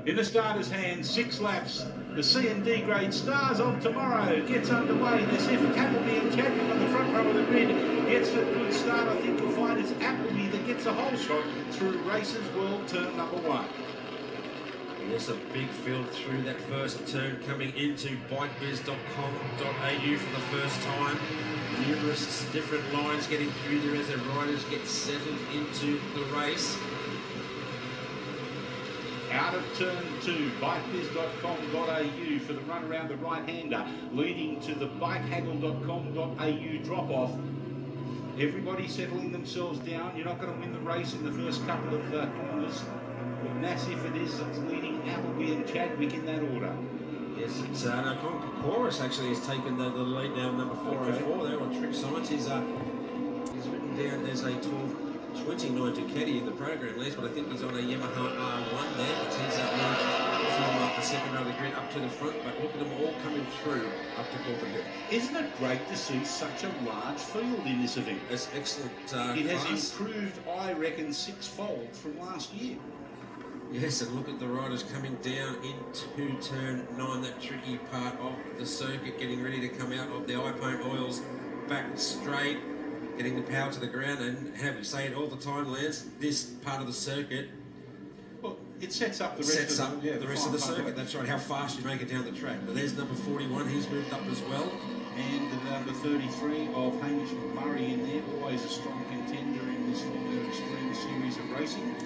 In the starter's hands, 6 laps. The C and D grade Stars of Tomorrow gets underway. There's if Appleby and Chadwick on the front row of the grid gets a good start. I think you'll find it's Appleby that gets a whole shot through Races World turn number 1. Yes, a big field through that first turn coming into bikebiz.com.au for the first time. Numerous different lines getting through there as the riders get settled into the race. Out of turn 2, bikebiz.com.au for the run around the right-hander, leading to the bikehaggle.com.au drop-off. Everybody settling themselves down. You're not going to win the race in the first couple of corners. But Nassif it is that's leading Appleby and Chadwick in that order. Yes, it's Kokoris actually has taken the lead now, number 404 there on Trick Science. He's written down there's a 12:29 Ducati in the program list, but I think he's on a Yamaha R1 there, but he's moved from the second row of the grid up to the front, but look at them all coming through up to Corbin Hill. Isn't it great to see such a large field in this event? It's excellent It has class. improved, I reckon, 6-fold from last year. Yes, and look at the riders coming down into turn 9, that tricky part of the circuit, getting ready to come out of the iPaint oils back straight, getting the power to the ground, and have you say it all the time, Lance, this part of the circuit, Well, it sets up the rest sets of up the rest of the circuit. That's right, how fast you make it down the track. But there's number 41, he's moved up as well. And the number 33 of Hamish McMurray in there, always a strong contender in this Formula Extreme series of racing.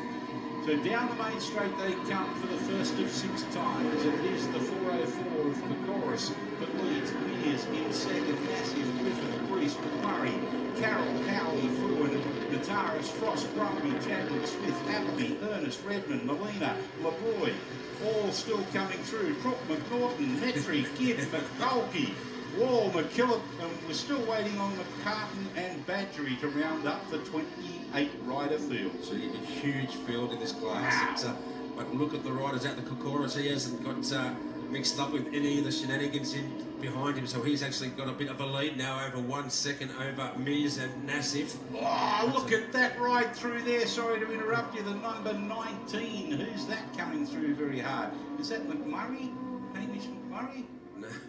So down the main straight they come for the first of 6 times. It is the 404 of Kokoris that leads. Mears in second, Massive, Griffith, Breeze, McMurray, Carroll, Howley, Fruin, Nataris, Frost, Brumby, Chadwick, Smith, Appleby, Ernest, Redmond, Molina, LeBroy, all still coming through. Crook, McNaughton, Metry, Gibb, McCulkey, Wall, McKillop, and we're still waiting on McCartan and Badgery to round up the 28 rider field. So you get a huge field in this class. Wow. But look at the riders out the Kokoris. He hasn't got mixed up with any of the shenanigans in behind him, so he's actually got a bit of a lead now, over 1 second over Mears and Nassif. Oh, look at that ride through there. Sorry to interrupt you. The number 19. Who's that coming through very hard? Is that McMurray? Hamish McMurray?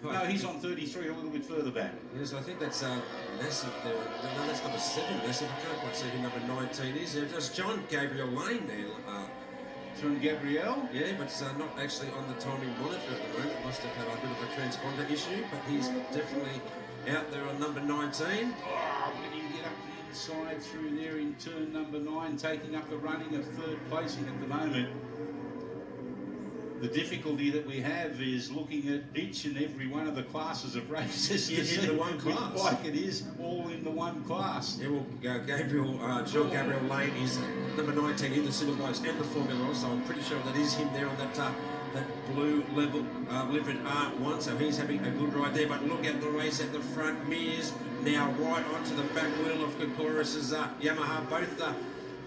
No, he's on 33, a little bit further back. Yes, I think that's Nassif there. No, that's number 7, Nassif. I can't quite see who number 19 is. There's John Gabriel Lane there. From Gabrielle? Yeah, but not actually on the timing monitor at the moment. Must have had a bit of a transponder issue, but he's definitely out there on number 19. Oh, when you get up the inside through there in turn number 9, taking up the running of 3rd placing at the moment. The difficulty that we have is looking at each and every one of the classes of races to see in the one class. which bike it is, all in the one class. Yeah, well, John Gabriel Lane is number 19 in the Superbikes and the Formula One, so I'm pretty sure that is him there on that blue level liveried R1, so he's having a good ride there. But look at the race at the front. Mears now right onto the back wheel of Kokoris' Yamaha. Both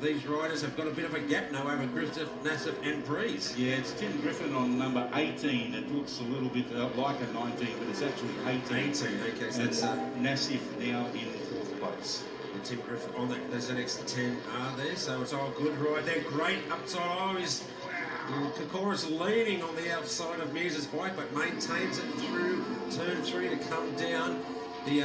these riders have got a bit of a gap now over Griffith, Nassif and Breeze. Yeah, it's Tim Griffin on number 18. It looks a little bit like a 19, but it's actually 18. 18, okay, so that's Nassif now in 4th place. Tim Griffin on that ZX10R there, so it's all good ride there. Great upside. Oh, he's Kokoris leaning on the outside of Mears' bike, but maintains it through turn 3 to come down the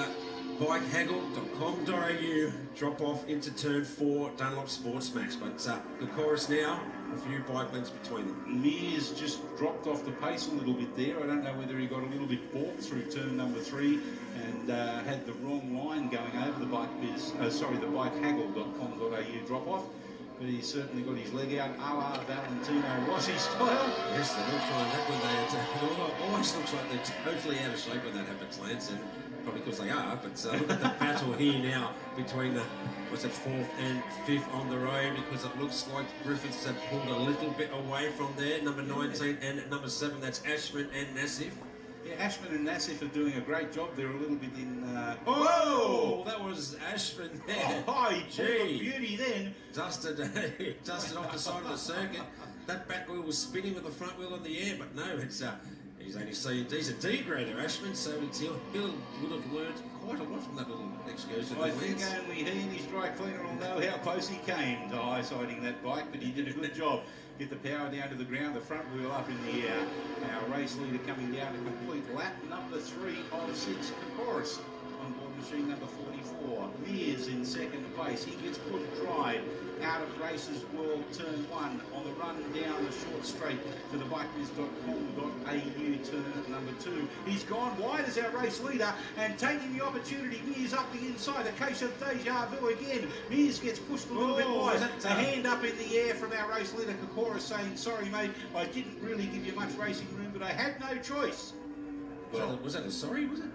bikehaggle.com.au drop off into turn 4 Dunlop Sports Max. But Kokoris now a few bike lengths between them. Mears just dropped off the pace a little bit there. I don't know whether he got a little bit balked through turn number 3 and had the wrong line going over the bikehaggle.com.au drop off. But he's certainly got his leg out, a la Valentino Rossi style. Yes, they will try that when it always looks like they're totally out of shape when that happens, Lance, and probably because they are. But look at the battle here now between the 4th and 5th on the road, because it looks like Griffiths have pulled a little bit away from there. Number 19 and number 7, that's Ashman and Nassif. Yeah, Ashman and Nassif are doing a great job. They're a little bit in... Whoa! That was Ashman there. Oh, he pulled a beauty then. Dusted off the side of the circuit. That back wheel was spinning with the front wheel in the air, but no, it's he's only he's a D grader, Ashman, so he'll would have learned quite a lot from that little excursion. I think only he and his dry cleaner will know how close he came to high-siding that bike, but he did a good job. get the power down to the ground, the front wheel up in the air. Our race leader coming down to complete lap number 3 of 6, Chorus on board machine number 44. Mears in second place. He gets pushed dry out of Races World Turn 1 on the run down the short straight to the bikebiz.com.au turn number 2. He's gone wide as our race leader and taking the opportunity. Mears up the inside. The case of Deja Vu again. Mears gets pushed a little bit wide. A hand up in the air from our race leader Kokora saying, sorry mate, I didn't really give you much racing room, but I had no choice. Well, was that a sorry? Was it?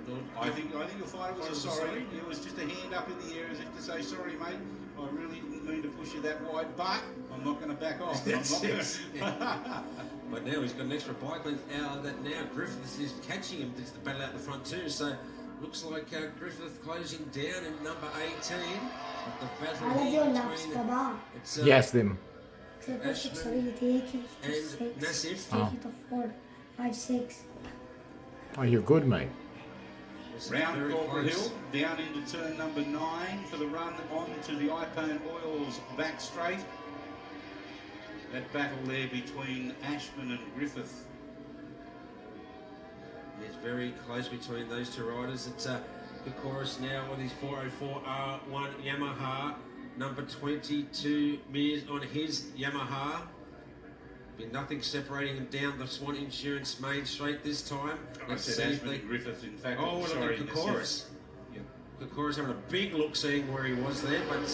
I think you'll find it was a sorry. It was just a hand up in the air as if to say, sorry mate, I really didn't mean to push you that wide, but I'm not going to back off. But now he's got an extra bike length out of that now. Griffith is catching him. It's the battle out the front too. So looks like Griffith closing down in number 18. But the battle between Yes, them. Ashman and Nassif. Oh. 5-6. Oh, you're good, mate. Round Corporate Hill, down into turn number 9 for the run on to the iPone Oils back straight. That battle there between Ashman and Griffith. It's very close between those two riders. It's Kokoris now with his 404R1 Yamaha. Number 22 Mears on his Yamaha. Been nothing separating him down the Swan Insurance main straight this time. Let's see if they... Griffith, in fact. Oh, sorry, Kokoris. Yep. Kokoris having a big look seeing where he was there, but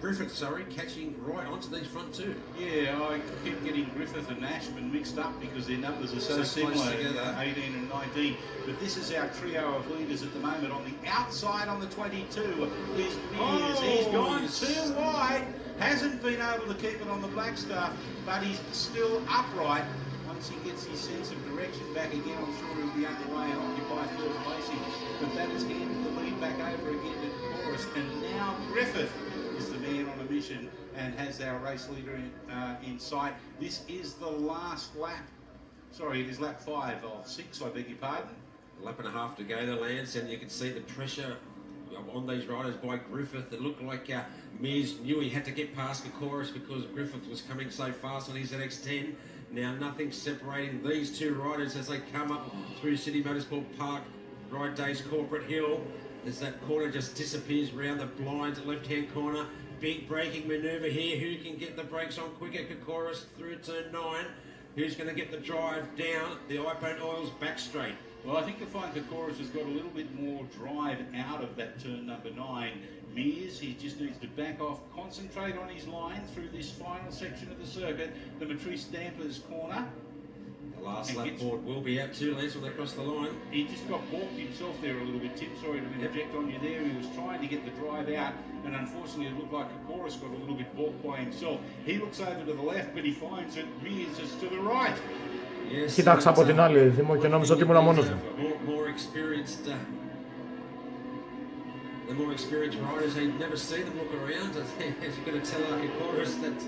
Griffith, catching right onto these front two. Yeah, I keep getting Griffith and Ashman mixed up because their numbers are so similar, 18 and 19. But this is our trio of leaders at the moment. On the outside on the 22 is Mears. He's gone too wide. Hasn't been able to keep it on the black stuff, but he's still upright. Once he gets his sense of direction back again, I'm sure he'll be underway and occupy third placing. But that has handed the lead back over again to Chorus. And now Griffith is the man on a mission and has our race leader in sight. This is the last lap. Sorry, it is lap 5 of 6, I beg your pardon. A lap and a half to go, the Lance, and you can see the pressure on these riders by Griffith. It looked like Mears knew he had to get past Kokoris because Griffith was coming so fast on his ZX10. Now nothing separating these two riders as they come up through City Motorsport Park, Ride Days Corporate Hill. As that corner just disappears round the blind left-hand corner. Big braking manoeuvre here. Who can get the brakes on quicker? Kokoris through turn 9. Who's going to get the drive down the iPone Oils back straight? Well, I think you'll find Kokoris has got a little bit more drive out of that turn number 9. Mears, he just needs to back off, concentrate on his line through this final section of the circuit, the Matrice Dampers corner. The last lap board will be out too, Lance, when they cross the line. He just got balked himself there a little bit, Tim. Sorry to interject on you there. He was trying to get the drive out, and unfortunately it looked like Kokoris got a little bit balked by himself. He looks over to the left, but he finds that Mears is to the right. Yes, Κοίταξα από την άλλη Δήμο και νόμιζα ότι ήμουν μόνος μου. More experienced, the more experienced riders, they never see them look around. As you're going to tell Kokoris that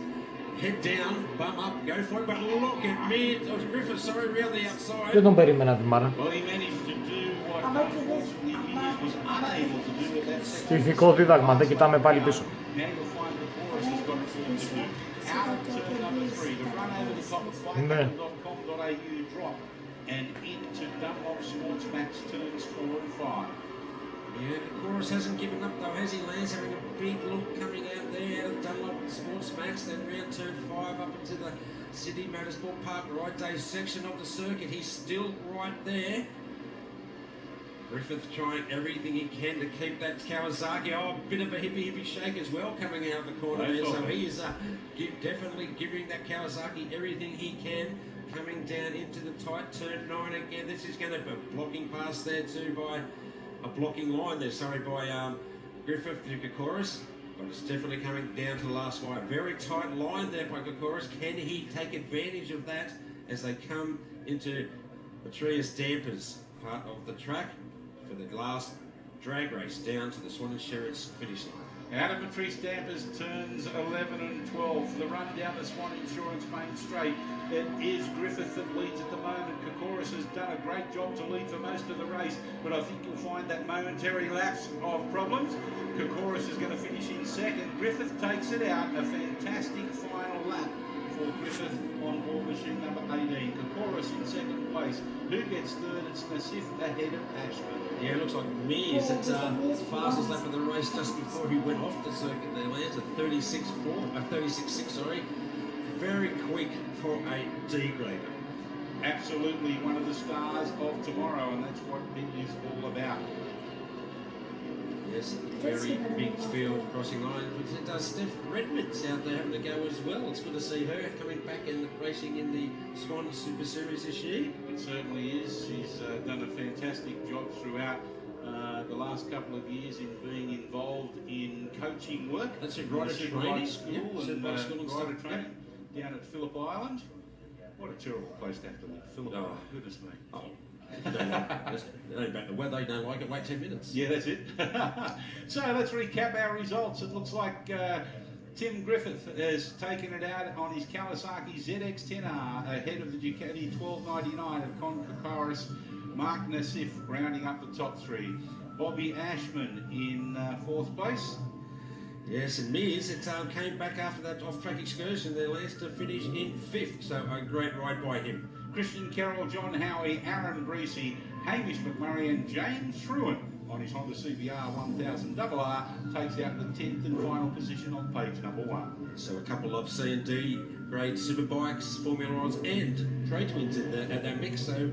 head down, bum up, go for it. But look at Mears, Griffith, sorry, around the outside. Δεν τον περίμενα τη Μάρα. Well, he managed to do what unfortunately Mears was unable to do at that second. Ηθικό δίδαγμα, δεν κοιτάμε πάλι πίσω. Now you'll find Kokoris has got to do out of turn number 3, the run over the top of bikebiz.com.au drop and into Dunlop Sports Max turns 4 and 5. Yeah, Kokoris hasn't given up though, has he, Lance? Having a big look coming out there out of Dunlop Sports Max, then round turn 5 up into the Sydney Motorsport Park Ride Day section of the circuit. He's still right there. Griffith trying everything he can to keep that Kawasaki. Oh, a bit of a hippie shake as well coming out of the corner there. So he is definitely giving that Kawasaki everything he can. Coming down into the tight turn 9 again. This is going to be blocking past there too by a blocking line there. Sorry, by Griffith to Kokoris. But it's definitely coming down to the last wire. Very tight line there by Kokoris. Can he take advantage of that as they come into Matrice Dampers part of the track for the last drag race down to the Swan Insurance finish line? Adametry Stampers turns 11 and 12. For the run down the Swan Insurance Main Straight, it is Griffith that leads at the moment. Kokoris has done a great job to lead for most of the race, but I think you'll find that momentary lapse of problems. Kokoris is going to finish in second. Griffith takes it out. A fantastic final lap for Griffith on board machine number 18. Kokoris in second place. Who gets third? It's Nassif ahead of Ashman. Yeah, it looks like Mears at fastest lap of the race just before he went off the circuit there, Lance, at 36.6, sorry. Very quick for a D grader. Absolutely one of the stars of tomorrow, and that's what it is all about. Yes, very big field crossing lines. Steph Redmond's out there having a go as well. It's good to see her coming back and racing in the Swan Super Series this year. It certainly is. She's done a fantastic job throughout the last couple of years in being involved in coaching work. That's it, rider Superbike training. school Yep, and Superbike school and rider stuff. training down at Phillip Island. What a terrible place to have to live, Phillip Oh. Island. Goodness me. Oh, the weather, they don't like it, wait 10 minutes. Yeah, that's it. So let's recap our results. It looks like Tim Griffith has taken it out on his Kawasaki ZX-10R ahead of the Ducati 1299 of Con Kokoris. Mark Nassif rounding up the top three. Bobby Ashman in fourth place. Yes, and Mears, it came back after that off-track excursion there, Lance, to finish in fifth. So a great ride by him. Christian Carroll, John Howie, Aaron Greasy, Hamish McMurray and James Fruin on his Honda CBR 1000 RR takes out the 10th and final position on page number 1. So a couple of C and D grade superbikes, Formula Ones and Trade Twins at that mix. So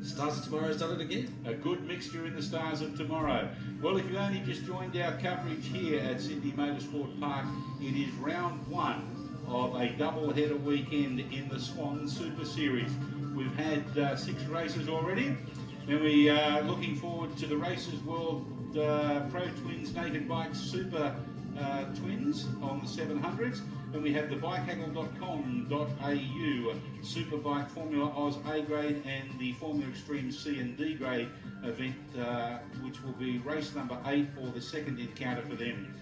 Stars of Tomorrow's done it again. A good mixture in the Stars of Tomorrow. Well, if you only just joined our coverage here at Sydney Motorsport Park, it is round 1 of a double-header weekend in the Swan Super Series. We've had 6 races already, and we are looking forward to the Races World Pro Twins Naked Bikes Super Twins on the 700s, and we have the bikehaggle.com.au Superbike Formula Oz A grade and the Formula Extreme C and D grade event, which will be race number 8 or the second encounter for them.